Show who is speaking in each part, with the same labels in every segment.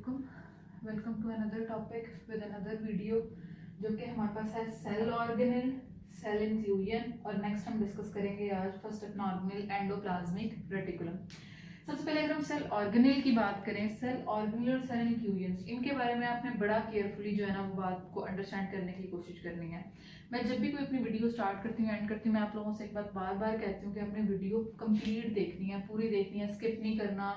Speaker 1: वालेकुम। Welcome to another topic with another video जो कि हमारे पास है सेल ऑर्गेनेल, सेल इंक्लूजन और नेक्स्ट हम डिस्कस करेंगे आज फर्स्ट अपना ऑर्गेनेल एंडोप्लाज्मिक रेटिकुलम। सबसे पहले अगर हम सेल ऑर्गेनेल की बात करें, सेल ऑर्गेनेल और सेल इंक्लूजन, इनके बारे में आपने बड़ा केयरफुली जो है ना वो बात को अंडरस्टैंड करने की कोशिश करनी है। मैं जब भी कोई अपनी वीडियो स्टार्ट करती हूँ, एंड करती हूँ, मैं आप लोगों से एक बात बार बार कहती हूँ कि अपनी वीडियो कंप्लीट देखनी है, पूरी देखनी है, स्किप नहीं करना।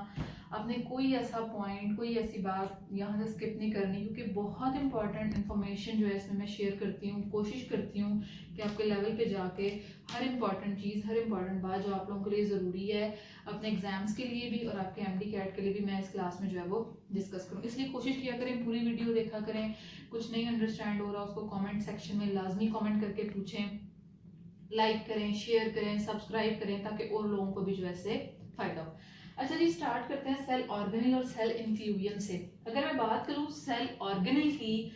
Speaker 1: आपने कोई ऐसा पॉइंट, कोई ऐसी बात यहाँ से स्किप नहीं करनी, क्योंकि बहुत इंपॉर्टेंट इन्फॉर्मेशन जो है इसमें मैं शेयर करती हूँ। कोशिश करती हूँ कि आपके लेवल पे जाके हर इंपॉर्टेंट चीज़, हर इंपॉर्टेंट बात जो आप लोगों के लिए ज़रूरी है अपने एग्जाम्स के लिए भी और आपके एमडी कैट के लिए भी, मैं इस क्लास में जो है वो डिस्कस करूँ। इसलिए कोशिश किया करें, पूरी वीडियो देखा करें। कुछ नहीं अंडरस्टैंड हो रहा उसको कमेंट सेक्शन में लाजमी कमेंट करके पूछें, लाइक करें, शेयर करें, सब्सक्राइब करें, ताकि और लोगों को भी जो है इससे फायदा हो। अच्छा जी, स्टार्ट करते हैं सेल ऑर्गेनेल और सेल इंक्लूजन से। अगर मैं बात करूं सेल ऑर्गेनेल की,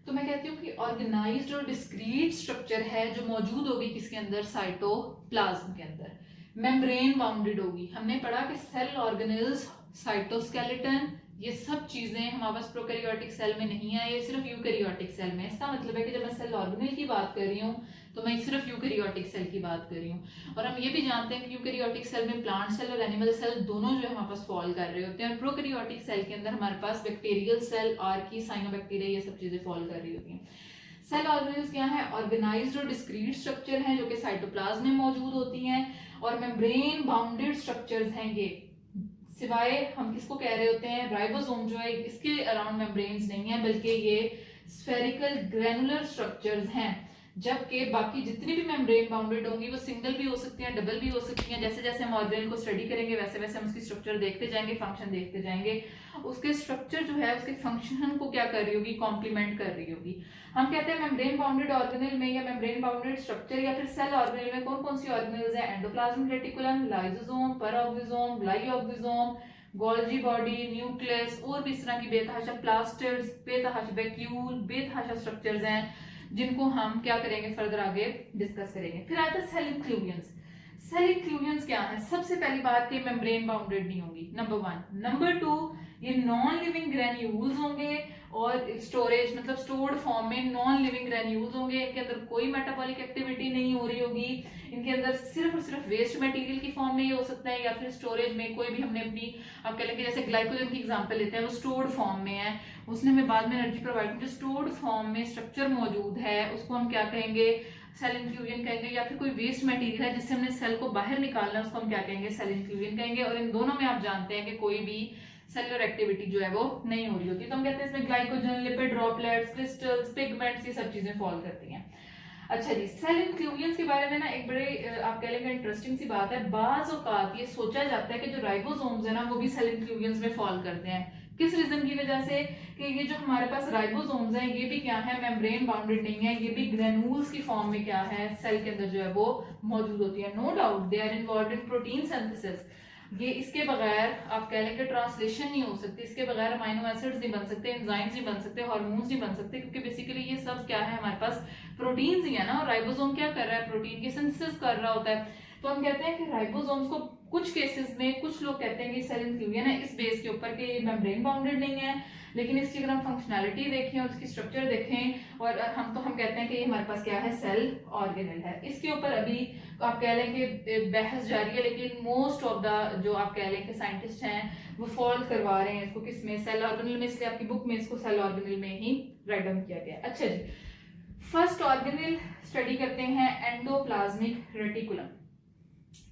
Speaker 1: तो मैं कहती हूँ कि ऑर्गेनाइज्ड और डिस्क्रीट स्ट्रक्चर है जो मौजूद होगी किसके अंदर, साइटोप्लाज्म के अंदर, मेम्ब्रेन बाउंडेड होगी। हमने पढ़ा कि सेल ऑर्गेनेल्स, साइटोस्केलेटन, ये सब चीजें हमारे पास प्रोकैरियोटिक सेल में नहीं है, ये सिर्फ यूकैरियोटिक सेल में। इसका मतलब है कि जब मैं सेल ऑर्गेनेल की बात कर रही हूँ तो मैं सिर्फ यूकैरियोटिक सेल की बात कर रही हूँ। और हम ये भी जानते हैं कि यूकैरियोटिक सेल में प्लांट सेल और एनिमल सेल दोनों जो है हमारे पास फॉल कर रहे होते हैं, और प्रोकैरियोटिक सेल के अंदर हमारे पास बैक्टीरियल सेल, आर्की, साइनोबैक्टीरिया, ये सब चीजें फॉल कर रही होती हैं। सेल ऑर्गेनेल्स क्या है? ऑर्गेनाइज्ड और डिस्क्रीट स्ट्रक्चर हैं जो कि साइटोप्लाज्म में मौजूद होती हैं, और मेम्ब्रेन बाउंडेड स्ट्रक्चर्स हैं ये। सिवाय हम किसको कह रहे होते हैं, राइबोसोम जो है, इसके अराउंड मेम्ब्रेन्स नहीं है, बल्कि ये स्फेरिकल ग्रैनुलर स्ट्रक्चर्स हैं। जबकि बाकी जितनी भी मेम्ब्रेन बाउंडेड होंगी वो सिंगल भी हो सकती हैं, डबल भी हो सकती हैं। जैसे जैसे हम ऑर्गेनेल को स्टडी करेंगे वैसे वैसे हम उसकी स्ट्रक्चर देखते जाएंगे, फंक्शन देखते जाएंगे। उसके स्ट्रक्चर जो है उसके फंक्शन को क्या कर रही होगी, कॉम्प्लीमेंट कर रही होगी। हम कहते हैं मेम्ब्रेन बाउंडेड ऑर्गेनेल में या मेम्ब्रेन बाउंडेड स्ट्रक्चर या फिर सेल ऑर्गेनेल में कौन कौन सी ऑर्गेनेल्स है? Endoplasmic reticulum, lysosome, peroxisome, glyoxysome, Golgi body, nucleus, और भी इस तरह की बेतहाशा प्लास्टिड्स, बेतहाशा वैक्यूल, बेतहाशा स्ट्रक्चर्स हैं जिनको हम क्या करेंगे, फर्दर आगे डिस्कस करेंगे। फिर आता है सेल इंक्लूजन्स। सेल इंक्लूजन्स क्या है? सबसे पहली बात कि मेम्ब्रेन बाउंडेड नहीं होंगी, नंबर 1। नंबर 2, ये नॉन लिविंग ग्रेन्यूल्स होंगे और स्टोरेज मतलब स्टोर्ड फॉर्म में नॉन लिविंग ग्रेन्यूल्स होंगे। इनके अंदर कोई मेटाबॉलिक एक्टिविटी नहीं हो रही होगी। इनके अंदर सिर्फ और सिर्फ वेस्ट मटेरियल की फॉर्म में ये हो सकता है, या फिर स्टोरेज में कोई भी हमने अपनी, आप कह लेंगे जैसे ग्लाइकोजन की एग्जांपल लेते हैं, वो स्टोर्ड फॉर्म में है, उसने हमें बाद में एनर्जी प्रोवाइड की। जो स्टोर्ड फॉर्म में स्ट्रक्चर मौजूद है उसको हम क्या कहेंगे, सेल इंक्लूजन कहेंगे। या फिर कोई वेस्ट मटेरियल है जिससे हमने सेल को बाहर निकालना है, उसको हम क्या कहेंगे, सेल इंक्लूजन कहेंगे। और इन दोनों में आप जानते हैं कि कोई भी सेलुलर एक्टिविटी जो है वो नहीं हो रही होती, तो हम कहते हैं इसमें glycogen, lipid droplets, crystals, pigments, ये सब चीजें फॉल करती हैं। अच्छा जी, सेल इंक्लूजन के बारे में ना एक बड़े आप कह लेंगे इंटरेस्टिंग सी बात है। बाज औकात ये सोचा जाता है कि जो राइबोसोम्स है ना वो भी सेल इंक्लूजन में फॉल करते हैं। किस रीजन की वजह से? कि ये जो हमारे पास राइबोसोम्स हैं ये भी क्या है, मेम्ब्रेन बाउंडेड नहीं है, ये भी ग्रेन्यूल्स की फॉर्म में क्या है, सेल के अंदर जो है वो मौजूद होती है। No doubt they are involved in protein synthesis. ये इसके बगैर आप कह लें कि ट्रांसलेशन नहीं हो सकती, इसके बगैर अमाइनो एसिड्स नहीं बन सकते, एंजाइम्स नहीं बन सकते, हार्मोन्स नहीं बन सकते, क्योंकि बेसिकली ये सब क्या है, हमारे पास प्रोटीन्स ही है ना। और राइबोसोम क्या कर रहा है, प्रोटीन की सिंथेसिस कर रहा होता है। तो हम कहते हैं कि राइबोसोम्स को कुछ केसेस में कुछ लोग कहते हैं कि सेल इंक्लूजन है इस बेस के ऊपर कि ये मेम्ब्रेन बाउंडेड नहीं है, लेकिन इसकी अगर हम फंक्शनैलिटी देखें और इसकी स्ट्रक्चर देखें और हम कहते हैं कि ये हमारे पास क्या है, सेल ऑर्गेनेल है। इसके ऊपर अभी आप कह लें कि बहस जारी है, लेकिन मोस्ट ऑफ द जो आप कह लें कि साइंटिस्ट हैं वो फॉल करवा रहे हैं इसको किसमें, सेल ऑर्गेनेल में। इसलिए आपकी बुक में इसको सेल ऑर्गेनेल में ही राइट डाउन किया गया। अच्छा जी, फर्स्ट ऑर्गेनेल स्टडी करते हैं एंडोप्लाज्मिक रेटिकुलम।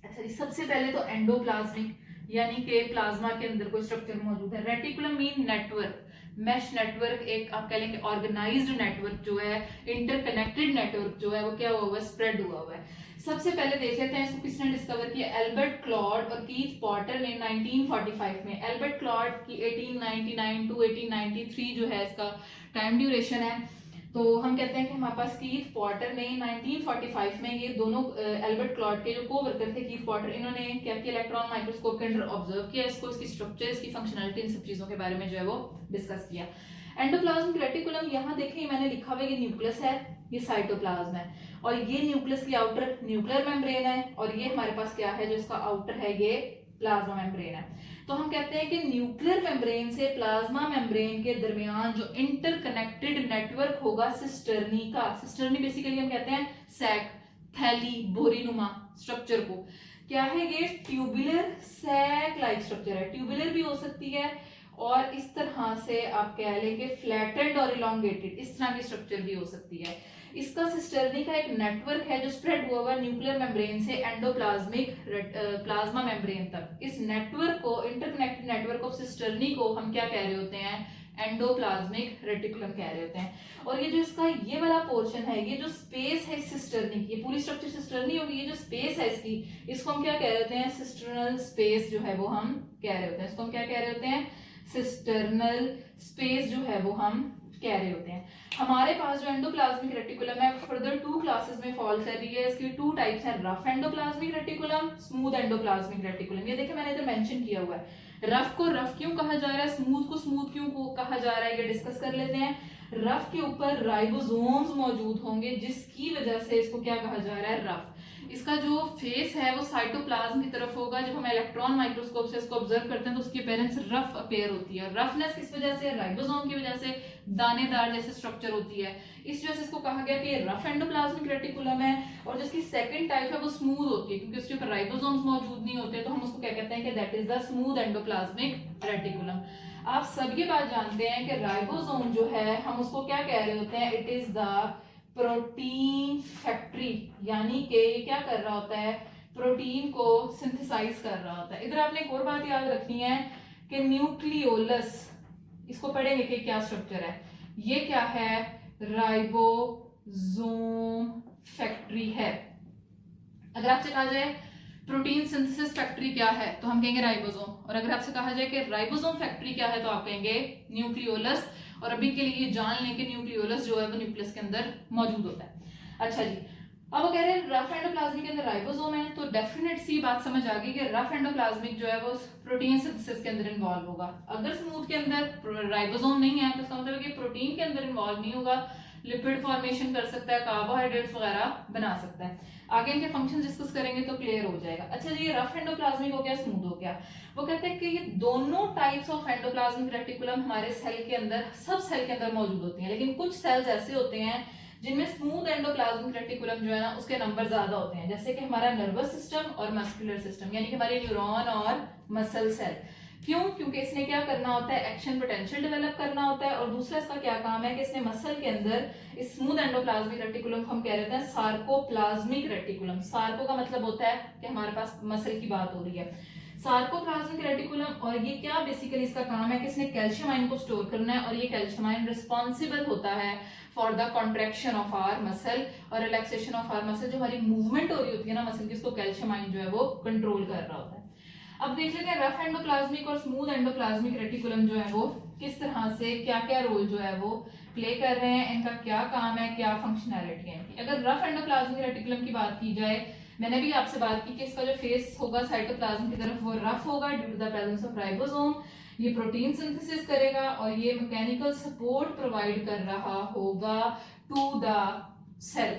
Speaker 1: अच्छा जी, सबसे पहले तो एंडोप्लाज्मिक यानी कि प्लाज्मा के अंदर कोई स्ट्रक्चर मौजूद है। Reticulum mean network, mesh network, एक आप कह लेंगे ऑर्गेनाइज्ड नेटवर्क जो है, इंटरकनेक्टेड नेटवर्क जो है वो क्या हुआ है, स्प्रेड हुआ हुआ है। सबसे पहले देख लेते हैं इसको किसने डिस्कवर किया, एल्बर्ट क्लॉड और कीथ पॉटर ने 1945 में। एल्बर्ट क्लॉड की 1899 टू 1893 जो है इसका टाइम ड्यूरेशन है। तो हम कहते हैं कि हमारे पास कीथ पॉटर ने 1945 में, ये दोनों एल्बर्ट क्लॉड के जो को-वर्कर थे कीथ पॉटर, इन्होंने क्या किया, इलेक्ट्रॉन माइक्रोस्कोप के अंदर ऑब्जर्व किया इसको, इसकी स्ट्रक्चर, इसकी फंक्शनलिटी, इन सब चीजों के बारे में जो है वो डिस्कस किया। एंडोप्लाज्मिक रेटिकुलम यहाँ देखिए मैंने लिखा हुआ है, ये न्यूक्लियस है, ये साइटोप्लाज्म है, और ये न्यूक्लियस की आउटर न्यूक्लियर मेम्ब्रेन है, और ये हमारे पास क्या है जो इसका आउटर है, ये प्लाज्मा मेम्ब्रेन है। तो हम कहते हैं कि न्यूक्लियर मेम्ब्रेन से प्लाज्मा मेम्ब्रेन के दरमियान जो इंटरकनेक्टेड नेटवर्क होगा सिस्टर्नी का, सिस्टर्नी बेसिकली हम कहते हैं सैक, थैली, बोरीनुमा स्ट्रक्चर को, क्या है ये ट्यूबुलर सैक लाइक स्ट्रक्चर है। ट्यूबुलर भी हो सकती है और इस तरह से आप कह लेंगे फ्लैटेंड और इलोंगेटेड, इस तरह की स्ट्रक्चर भी हो सकती है। इसका सिस्टर्नी का एक नेटवर्क है जो स्प्रेड हुआ हुआ न्यूक्लियर मेम्ब्रेन से एंडोप्लाज्मिक प्लाज्मा मेम्ब्रेन तक। इस नेटवर्क को, इंटरकनेक्टेड नेटवर्क ऑफ सिस्टर्नी को हम क्या कह रहे होते हैं, एंडोप्लाज्मिक रेटिकुलम कह रहे होते हैं। और ये जो इसका ये वाला पोर्शन है, ये जो स्पेस है सिस्टर्नी की, ये पूरी स्ट्रक्चर सिस्टर्नी होगी, ये जो स्पेस है इसकी, इसको हम क्या कह रहे होते हैं, सिस्टर्नल स्पेस जो है वो हम कह रहे होते हैं। इसको हम क्या कह रहे होते हैं, सिस्टर्नल स्पेस जो है वो हम कह रहे होते हैं। हमारे पास जो एंडोप्लाज्मिक रेटिकुलम है फर्दर 2 क्लासेस में फॉल कर रही है। इसकी 2 टाइप्स हैं, rough endoplasmic reticulum, smooth endoplasmic reticulum. ये देखिए मैंने इधर मेंशन किया हुआ है, रफ को रफ क्यों कहा जा रहा है, स्मूथ को स्मूथ क्यों कहा जा रहा है, ये डिस्कस कर लेते हैं। रफ के ऊपर राइबोसोम्स मौजूद होंगे जिसकी वजह से इसको क्या कहा जा रहा है, रफ। इसका जो फेस है वो साइटोप्लाज्म की तरफ होगा। जब हम इलेक्ट्रॉन माइक्रोस्कोप से इसको ऑब्जर्व करते हैं तो उसकी अपीयरेंस रफ अपीयर होती है। रफनेस किस वजह से, राइबोसोम की वजह से, दानेदार जैसे स्ट्रक्चर होती है, इस वजह से इसको कहा गया कि ये रफ एंडोप्लाज्मिक रेटिकुलम है। और जिसकी सेकंड टाइप है वो स्मूथ होती है, क्योंकि उसके ऊपर राइबोसोम्स मौजूद नहीं होते, तो हम उसको क्या कहते हैं कि that is the smooth endoplasmic reticulum. आप सब ये बात जानते हैं कि राइबोसोम जो है हम उसको क्या कह रहे होते हैं, it is the protein factory, यानी कि ये क्या कर रहा होता है, प्रोटीन को सिंथेसाइज कर रहा होता है। इधर आपने एक और बात याद रखनी है कि न्यूक्लियोलस, इसको पढ़ेंगे कि क्या स्ट्रक्चर है, ये क्या है, राइबोसोम फैक्ट्री है। अगर आपसे कहा जाए प्रोटीन सिंथेसिस फैक्ट्री क्या है तो हम कहेंगे राइबोसोम, और अगर आपसे कहा जाए कि राइबोसोम फैक्ट्री क्या है तो आप कहेंगे न्यूक्लियोलस। और अभी के लिए जान लें कि न्यूक्लियोलस जो है वो न्यूक्लियस के अंदर मौजूद होता है। अच्छा जी, अब वो कह रहे हैं रफ एंडोप्लाज्मिक के अंदर राइबोसोम है, तो डेफिनेट सी बात समझ आ गई कि रफ एंडोप्लाज्मिक जो है वो प्रोटीन सिंथेसिस के अंदर इन्वॉल्व होगा। अगर स्मूथ के अंदर राइबोसोम नहीं है तो इसका मतलब है कि प्रोटीन के अंदर इन्वॉल्व नहीं होगा, लिपिड फॉर्मेशन कर सकता है, कार्बोहाइड्रेट्स वगैरह बना सकता है। आगे इनके फंक्शन डिस्कस करेंगे तो क्लियर हो जाएगा। अच्छा जी, ये रफ एंडोप्लाज्मिक हो गया, स्मूथ हो गया। वो कहते हैं कि ये दोनों टाइप्स ऑफ एंडोप्लाज्मिक रेटिकुलम हमारे सेल के अंदर, सब सेल के अंदर मौजूद होती हैं, लेकिन कुछ सेल्स ऐसे होते हैं जिनमें स्मूथ एंडोप्लाज्मिक रेटिकुलम जो है ना उसके नंबर ज्यादा होते हैं, जैसे कि हमारा नर्वस सिस्टम और मस्कुलर सिस्टम, यानी कि हमारे न्यूरॉन और मसल सेल। क्यों? क्योंकि इसने क्या करना होता है, एक्शन पोटेंशियल डेवलप करना होता है। और दूसरा इसका क्या काम है कि इसने मसल के अंदर इस स्मूथ एंडोप्लाज्मिक रेटिकुलम हम कह रहे हैं सार्कोप्लाज्मिक रेटिकुलम। सार्को का मतलब होता है कि हमारे पास मसल की बात हो रही है, सार्कोप्लाज्मिक रेटिकुलम। और ये क्या बेसिकली इसका काम है कि इसने कैल्शियम आयन को स्टोर करना है, और ये कैल्शियम आयन रिस्पॉन्सिबल होता है for the contraction of our muscle और रिलैक्सेशन ऑफ आवर मसल। जो हमारी मूवमेंट हो रही होती है ना मसल की, उसको कैल्शियम आयन जो है वो कंट्रोल कर रहा होता है। अब देख लेते हैं रफ एंडोप्लाज्मिक और स्मूथ एंडोप्लाज्मिक रेटिकुलम जो है वो किस तरह से क्या क्या रोल जो है वो प्ले कर रहे हैं, इनका क्या काम है, क्या फंक्शनैलिटी है इनकी। अगर रफ एंडोप्लाज्मिक रेटिकुलम की बात की जाए, मैंने भी आपसे बात की कि इसका जो फेस होगा साइटोप्लाज्म की तरफ वो रफ होगा due to the presence of ribosome. ये प्रोटीन सिंथेसिस करेगा और ये मैकेनिकल सपोर्ट प्रोवाइड कर रहा होगा टू द सेल,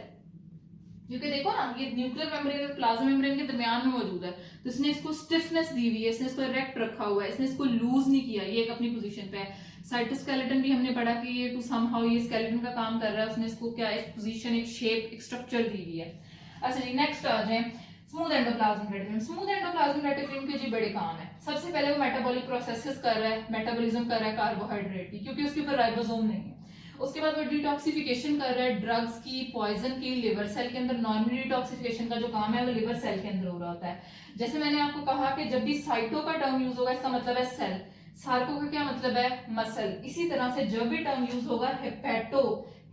Speaker 1: क्योंकि देखो ना ये न्यूक्लियर मेम्ब्रेन और प्लाज्मा मेम्ब्रेन के दरमियान में मौजूद है, तो इसने इसको स्टिफनेस दी हुई है, इसने इसको इरेक्ट रखा हुआ है, इसने इसको लूज नहीं किया, ये एक अपनी पोजीशन पे है। साइटोस्केलेटन भी हमने पढ़ा कि ये टू समहाउ ये स्केलेटन का काम कर रहा है, उसने इसको क्या एक पोजीशन, एक शेप, एक स्ट्रक्चर दी हुई है। अच्छा जी, नेक्स्ट आ जाए smooth endoplasmic reticulum. Smooth endoplasmic reticulum के जी बड़े काम है। सबसे पहले वो मेटाबॉलिक प्रोसेसेस कर रहा है, मेटाबॉलिज्म कर रहा है कार्बोहाइड्रेट की, क्योंकि उसके ऊपर राइबोसोम नहीं है। उसके बाद वो डिटॉक्सिफिकेशन कर रहा है ड्रग्स की, पॉइजन की, लिवर सेल के अंदर नॉर्मली डिटॉक्सिफिकेशन का जो काम है वो लिवर सेल के अंदर हो रहा होता है। जैसे मैंने आपको कहा कि जब भी साइटो का टर्म यूज होगा इसका मतलब है सेल, सार्को का क्या मतलब है, मसल। इसी तरह से जब भी टर्म यूज होगा हेपेटो,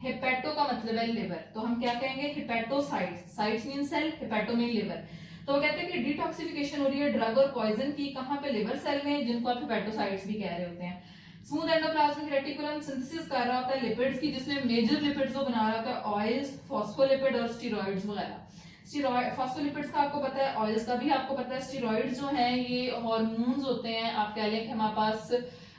Speaker 1: हेपेटो का मतलब है लिवर, तो हम क्या कहेंगे, hepatocytes. Cytes mean cell, hepato mean liver. तो वो कहते हैं कि डिटॉक्सिफिकेशन हो रही है ड्रग और पॉइजन की, कहां पे, लिवर सेल में, जिनको आप हेपेटोसाइट्स भी कह रहे होते हैं। स्मूथ एंडोप्लाज्मिक रेटिकुलम सिंथेसिस कर रहा होता है लिपिड्स की, जिसमें मेजर लिपिड्स वो बना रहा होता है ऑयल्स, फॉस्फोलिपिड और स्टेरॉइड्स वगैरह। फॉस्फोलिपिड्स का आपको पता है, ऑयल्स का भी आपको पता है। स्टेरॉइड्स जो हैं ये हार्मोन्स होते हैं, आप कह लें कि हमारे पास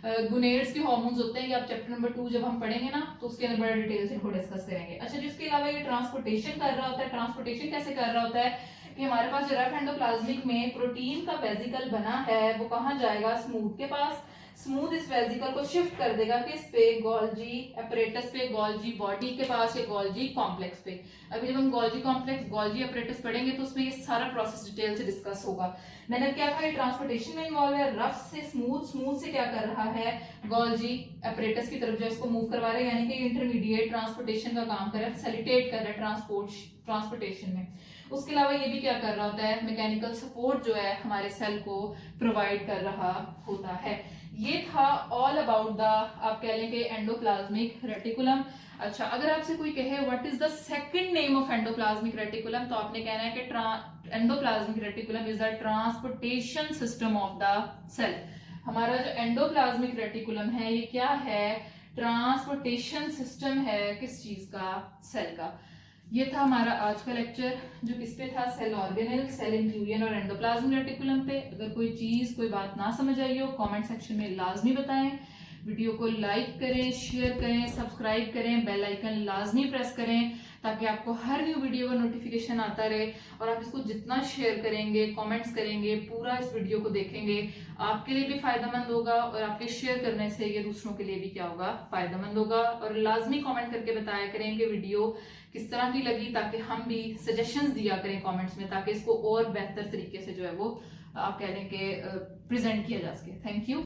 Speaker 1: गुनेड्स के हार्मोन्स होते हैं, ये आप चैप्टर नंबर 2 जब हम पढ़ेंगे ना तो उसके अंदर बड़ा डिटेल से इनको डिस्कस करेंगे। अच्छा, जिसके अलावा ये ट्रांसपोर्टेशन कर रहा होता है। ट्रांसपोर्टेशन कैसे कर रहा होता है, कि हमारे पास जो रफ एंडोप्लाज्मिक में प्रोटीन का वेजिकल बना है वो कहाँ जाएगा, स्मूथ के पास। स्मूथ इस वेजिकल को शिफ्ट कर देगा किस पे, गोल्जी अपरेटस पे, गोल्जी बॉडी के पास या गोल्जी कॉम्प्लेक्स पे। अभी जब हम गोल्जी कॉम्प्लेक्स, गोल्जी अपरेटस पढ़ेंगे तो उसमें ये सारा प्रोसेस डिटेल से डिस्कस होगा। मैंने क्या कहा, ट्रांसपोर्टेशन में इन्वॉल्व है, रफ से स्मूथ, स्मूथ से क्या कर रहा है, गोल्जी अपरेटस की तरफ जो इसको मूव करवा रहे हैं, यानी कि इंटरमीडिएट ट्रांसपोर्टेशन का काम कर रहा है, फैसिलिटेट कर रहा है ट्रांसपोर्टेशन में। उसके अलावा ये भी क्या कर रहा होता है, मैकेनिकल सपोर्ट जो है हमारे सेल को प्रोवाइड कर रहा होता है। ये था ऑल अबाउट द, आप कह लेंगे, एंडोप्लाज्मिक रेटिकुलम। अच्छा, अगर आपसे कोई कहे what is the second name of endoplasmic reticulum, तो आपने कहना है कि endoplasmic reticulum is the transportation system of the cell. हमारा जो एंडोप्लाज्मिक रेटिकुलम है ये क्या है, ट्रांसपोर्टेशन सिस्टम है, किस चीज का, सेल का। ये था हमारा आज का लेक्चर जो किस पे था, सेल ऑर्गेनेल, सेल इंक्लूजन और एंडोप्लाज्मिक रेटिकुलम पे। अगर कोई चीज, कोई बात ना समझ आई हो कमेंट सेक्शन में लाजमी बताएं। वीडियो को लाइक करें, शेयर करें, सब्सक्राइब करें, बेल आइकन लाजमी प्रेस करें ताकि आपको हर न्यू वीडियो का नोटिफिकेशन आता रहे। और आप इसको जितना शेयर करेंगे, कमेंट्स करेंगे, पूरा इस वीडियो को देखेंगे, आपके लिए भी फायदेमंद होगा और आपके शेयर करने से ये दूसरों के लिए भी क्या होगा, फायदेमंद होगा। और लाजमी कमेंट करके बताया करें कि वीडियो किस तरह की लगी, ताकि हम भी सजेशंस दिया करें कमेंट्स में, ताकि इसको और बेहतर तरीके से जो है वो आप कह लें कि प्रेजेंट किया जा सके। Thank you.